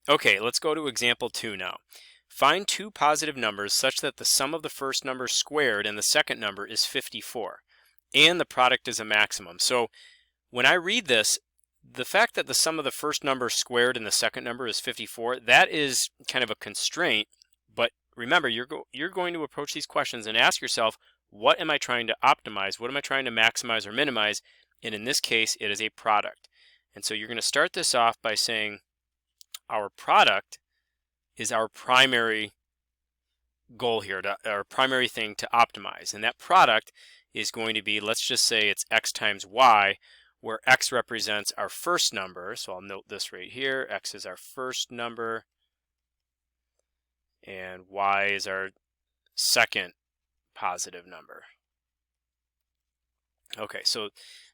Okay, let's go to example 2 now. Find two positive numbers such that the sum of the first number squared and the second number is 54, and the product is a maximum. So when I read this, the fact that the sum of the first number squared and the second number is 54, that is kind of a constraint. But remember, you're going to approach these questions and ask yourself, what am I trying to optimize? What am I trying to maximize or minimize? And in this case, it is a product. And so you're going to start this off by saying our product is our primary goal here, our primary thing to optimize. And that product is going to be, let's just say it's x times y, where x represents our first number. So I'll note this right here. X is our first number, and y is our second positive number. Okay, so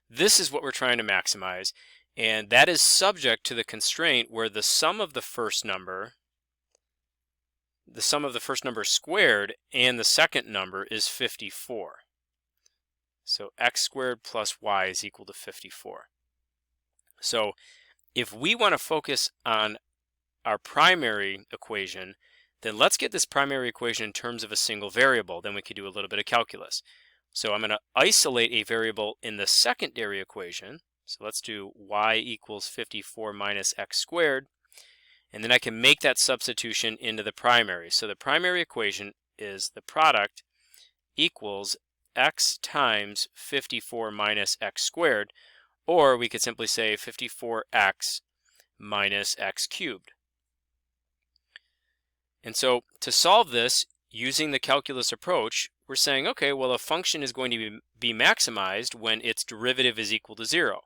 this is what we're trying to maximize, and that is subject to the constraint where the sum of the first number squared and the second number is 54. So x squared plus y is equal to 54. So if we want to focus on our primary equation, then let's get this primary equation in terms of a single variable. Then we could do a little bit of calculus. So I'm going to isolate a variable in the secondary equation. So let's do y equals 54 minus x squared. And then I can make that substitution into the primary. So the primary equation is the product equals x times 54 minus x squared, or we could simply say 54x minus x cubed. And so to solve this using the calculus approach, we're saying, okay, well, a function is going to be maximized when its derivative is equal to 0.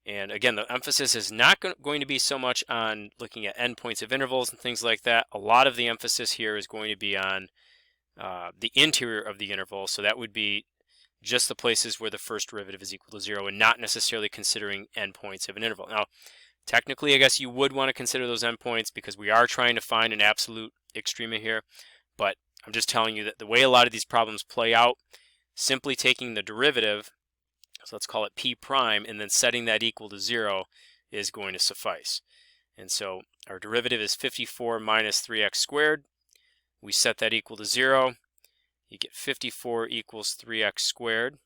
And again, the emphasis is not going to be so much on looking at endpoints of intervals and things like that. A lot of the emphasis here is going to be on the interior of the interval. So that would be just the places where the first derivative is equal to 0 and not necessarily considering endpoints of an interval. Now, technically, I guess you would want to consider those endpoints because we are trying to find an absolute extrema here. But I'm just telling you that the way a lot of these problems play out, simply taking the derivative, so let's call it p prime, and then setting that equal to 0 is going to suffice. And so our derivative is 54 minus 3x squared. We set that equal to 0. You get 54 equals 3x squared.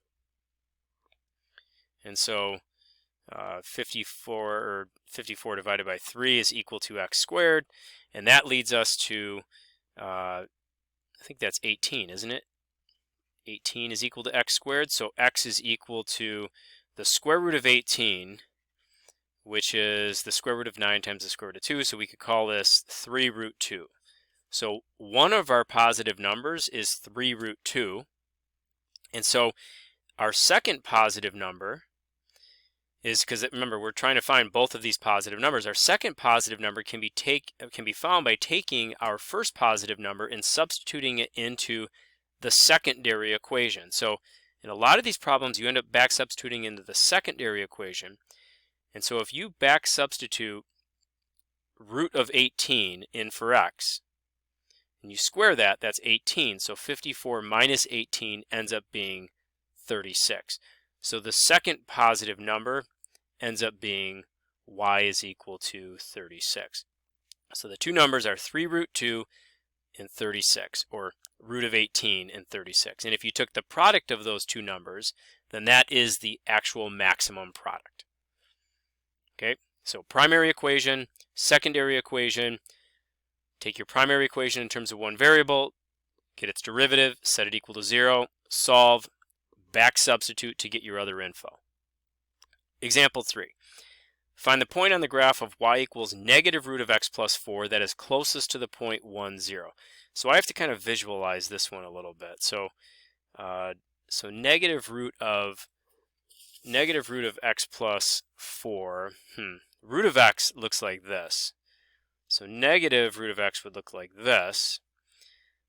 And so 54 divided by 3 is equal to x squared. And that leads us to, I think that's 18, isn't it? 18 is equal to x squared. So x is equal to the square root of 18, which is the square root of 9 times the square root of 2. So we could call this 3 root 2. So one of our positive numbers is 3 root 2. And so our second positive number is, because remember, we're trying to find both of these positive numbers. Our second positive number can be found by taking our first positive number and substituting it into the secondary equation. So in a lot of these problems, you end up back substituting into the secondary equation. And so if you back substitute root of 18 in for x, and you square that, that's 18. So 54 minus 18 ends up being 36. So the second positive number ends up being y is equal to 36. So the two numbers are 3 root 2 and 36, or root of 18 and 36. And if you took the product of those two numbers, then that is the actual maximum product. Okay, so primary equation, secondary equation. Take your primary equation in terms of one variable, get its derivative, set it equal to 0, solve, back substitute to get your other info. Example 3. Find the point on the graph of y equals negative root of x plus 4 that is closest to the point 1, 0. So I have to kind of visualize this one a little bit. So negative root of x plus 4, root of x looks like this. So negative root of x would look like this.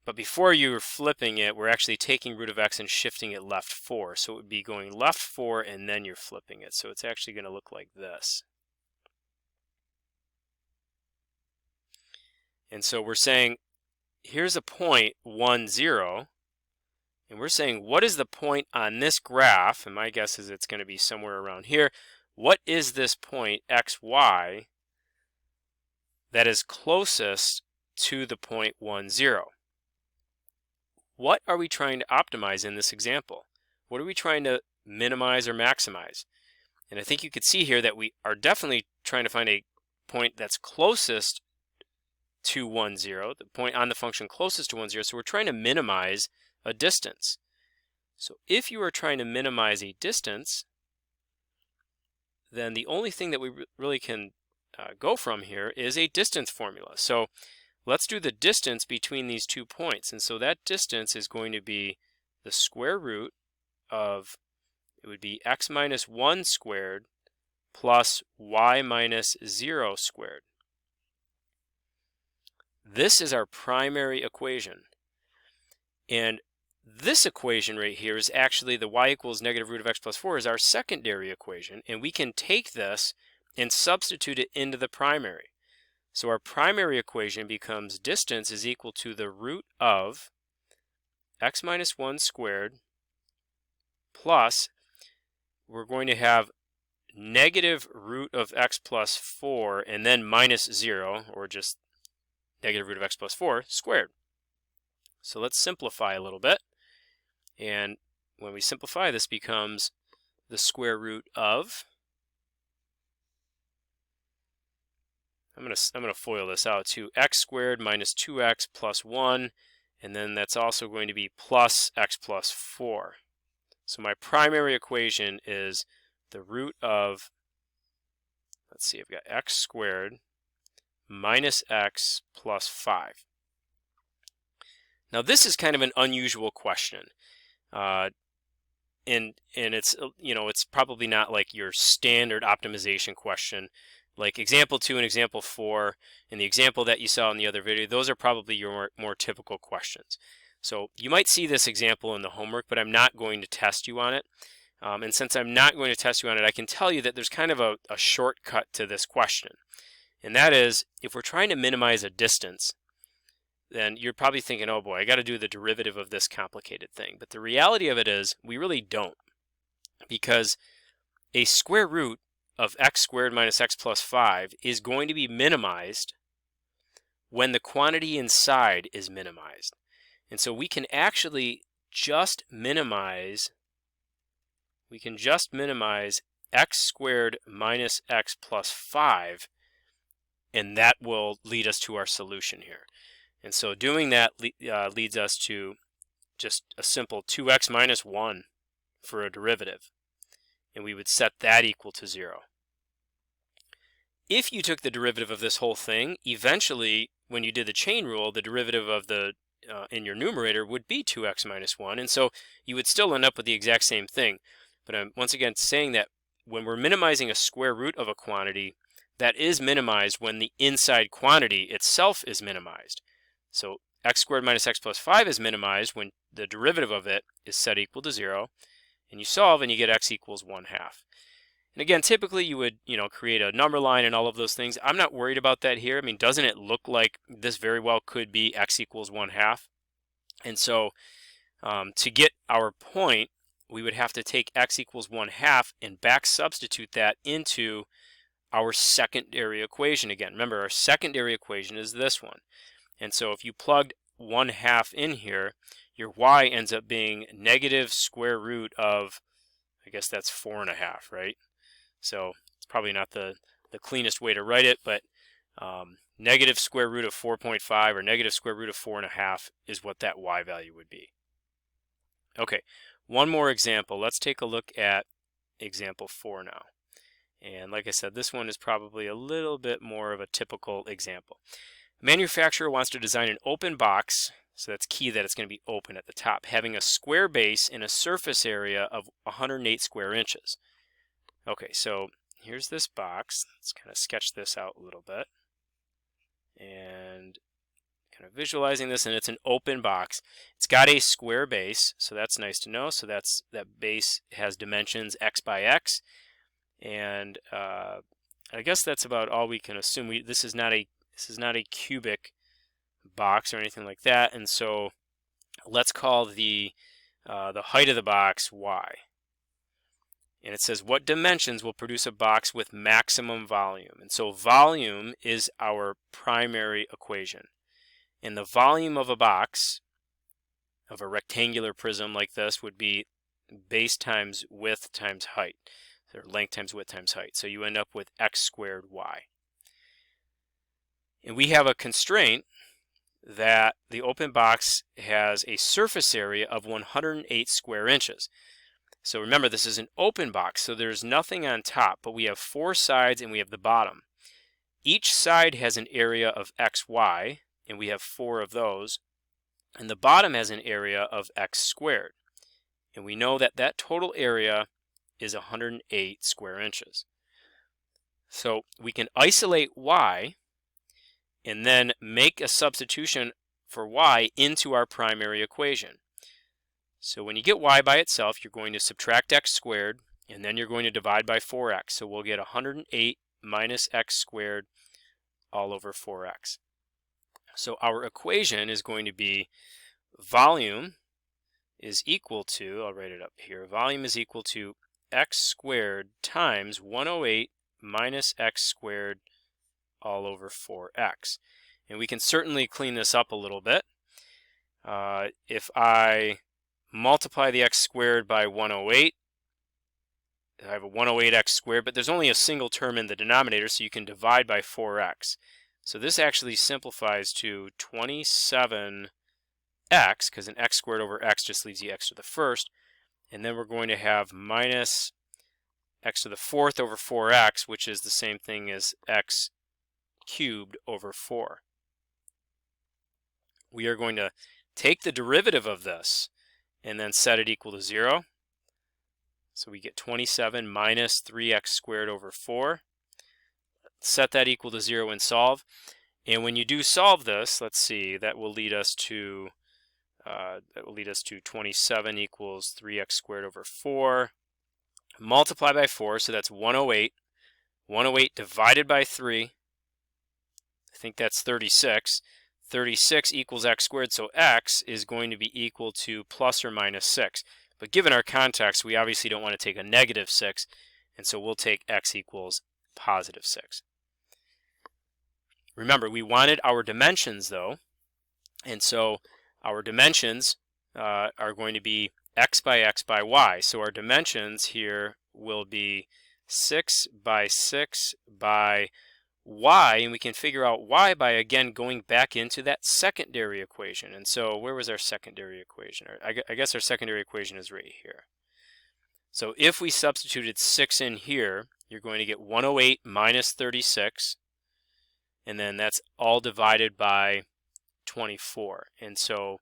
But before you're flipping it, we're actually taking root of x and shifting it left 4. So it would be going left 4 and then you're flipping it. So it's actually going to look like this. And so we're saying, here's a point 1, 0. And we're saying, what is the point on this graph? And my guess is it's going to be somewhere around here. What is this point, x, y, that is closest to the point 1, 0. What are we trying to optimize in this example? What are we trying to minimize or maximize? And I think you could see here that we are definitely trying to find a point that's closest to 1, 0, the point on the function closest to 1, 0. So we're trying to minimize a distance. So if you are trying to minimize a distance, then the only thing that we really can go from here is a distance formula. So let's do the distance between these 2 points. And so that distance is going to be the square root of, it would be x minus 1 squared plus y minus 0 squared. This is our primary equation. And this equation right here is actually the y equals negative root of x plus 4 is our secondary equation. And we can take this and substitute it into the primary. So our primary equation becomes distance is equal to the root of x minus 1 squared plus, we're going to have negative root of x plus 4 and then minus 0, or just negative root of x plus 4 squared. So let's simplify a little bit. And when we simplify, this becomes the square root of, I'm going to FOIL this out to x squared minus 2x plus 1, and then that's also going to be plus x plus 4. So my primary equation is the root of, let's see, I've got x squared minus x plus 5. Now this is kind of an unusual question. And it's, it's probably not like your standard optimization question. Like example 2 and example 4 and the example that you saw in the other video, those are probably your more typical questions. So you might see this example in the homework, but I'm not going to test you on it. And since I'm not going to test you on it, I can tell you that there's kind of a shortcut to this question. And that is, if we're trying to minimize a distance, then you're probably thinking, oh boy, I got to do the derivative of this complicated thing. But the reality of it is, we really don't. Because a square root of x squared minus x plus 5 is going to be minimized when the quantity inside is minimized. And so we can actually just minimize, x squared minus x plus 5, and that will lead us to our solution here. And so doing that leads us to just a simple 2x minus 1 for a derivative. And we would set that equal to 0. If you took the derivative of this whole thing, eventually, when you did the chain rule, the derivative of the in your numerator would be 2x minus 1. And so you would still end up with the exact same thing. But I'm once again saying that when we're minimizing a square root of a quantity, that is minimized when the inside quantity itself is minimized. So x squared minus x plus 5 is minimized when the derivative of it is set equal to 0. And you solve and you get x equals 1/2. And again, typically you would, create a number line and all of those things. I'm not worried about that here. I mean, doesn't it look like this very well could be x equals 1/2? And so to get our point, we would have to take x equals 1/2 and back substitute that into our secondary equation again. Remember, our secondary equation is this one. And so if you plugged 1/2 in here, your y ends up being negative square root of, I guess that's 4.5, right? So it's probably not the cleanest way to write it, but negative square root of 4.5 or negative square root of 4.5 is what that y value would be. Okay, one more example. Let's take a look at example 4 now. And like I said, this one is probably a little bit more of a typical example. A manufacturer wants to design an open box, so that's key that it's going to be open at the top, having a square base and a surface area of 108 square inches. Okay, so here's this box. Let's kind of sketch this out a little bit. And kind of visualizing this, and it's an open box. It's got a square base, so that's nice to know. So that base has dimensions x by x. And I guess that's about all we can assume. This is not a cubic box or anything like that, and so let's call the height of the box y. And it says what dimensions will produce a box with maximum volume. And so volume is our primary equation. And the volume of a box, of a rectangular prism like this, would be base times width times height, or length times width times height. So you end up with x squared y. And we have a constraint that the open box has a surface area of 108 square inches. So remember, this is an open box, so there's nothing on top, but we have 4 sides and we have the bottom. Each side has an area of xy, and we have 4 of those, and the bottom has an area of x squared. And we know that that total area is 108 square inches. So we can isolate y and then make a substitution for y into our primary equation. So when you get y by itself, you're going to subtract x squared, and then you're going to divide by 4x. So we'll get 108 minus x squared all over 4x. So our equation is going to be volume is equal to, I'll write it up here, volume is equal to x squared times 108 minus x squared all over 4x. And we can certainly clean this up a little bit. If I multiply the x squared by 108, I have a 108x squared, but there's only a single term in the denominator, so you can divide by 4x. So this actually simplifies to 27x, because an x squared over x just leaves you x to the first. And then we're going to have minus x to the fourth over 4x, which is the same thing as x cubed over 4. We are going to take the derivative of this and then set it equal to 0. So we get 27 minus 3x squared over 4. Set that equal to 0 and solve. And when you do solve this, let's see, that will lead us to 27 equals 3x squared over 4. Multiply by 4, so that's 108. 108 divided by 3, I think that's 36. 36 equals x squared, so x is going to be equal to plus or minus 6. But given our context, we obviously don't want to take a negative 6, and so we'll take x equals positive 6. Remember, we wanted our dimensions, though, and so our dimensions are going to be x by y. So our dimensions here will be 6 by 6 by y, and we can figure out y by, again, going back into that secondary equation. And so where was our secondary equation? I guess our secondary equation is right here. So if we substituted 6 in here, you're going to get 108 minus 36, and then that's all divided by 24. And so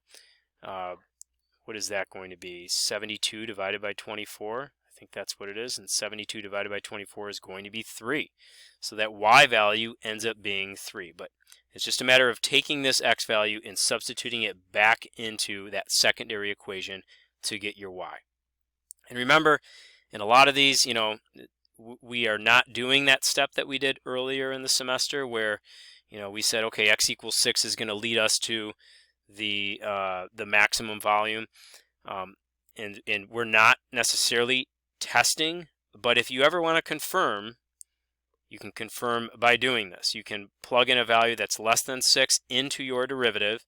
what is that going to be? 72 divided by 24? I think that's what it is, and 72 divided by 24 is going to be 3. So that y value ends up being 3. But it's just a matter of taking this x value and substituting it back into that secondary equation to get your y. And remember, in a lot of these, we are not doing that step that we did earlier in the semester where, we said, okay, x equals 6 is going to lead us to the maximum volume. And we're not necessarily testing, but if you ever want to confirm, you can confirm by doing this. You can plug in a value that's less than 6 into your derivative,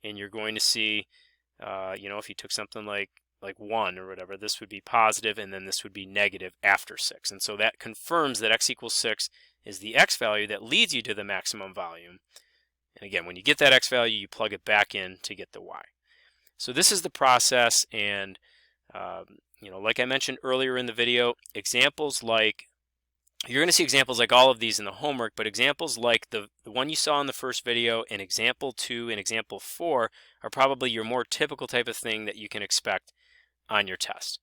and you're going to see, if you took something like 1 or whatever, this would be positive, and then this would be negative after 6. And so that confirms that x equals 6 is the x value that leads you to the maximum volume. And again, when you get that x value, you plug it back in to get the y. So this is the process, and like I mentioned earlier in the video, examples like, you're going to see examples like all of these in the homework, but examples like the one you saw in the first video and example 2 and example 4 are probably your more typical type of thing that you can expect on your test.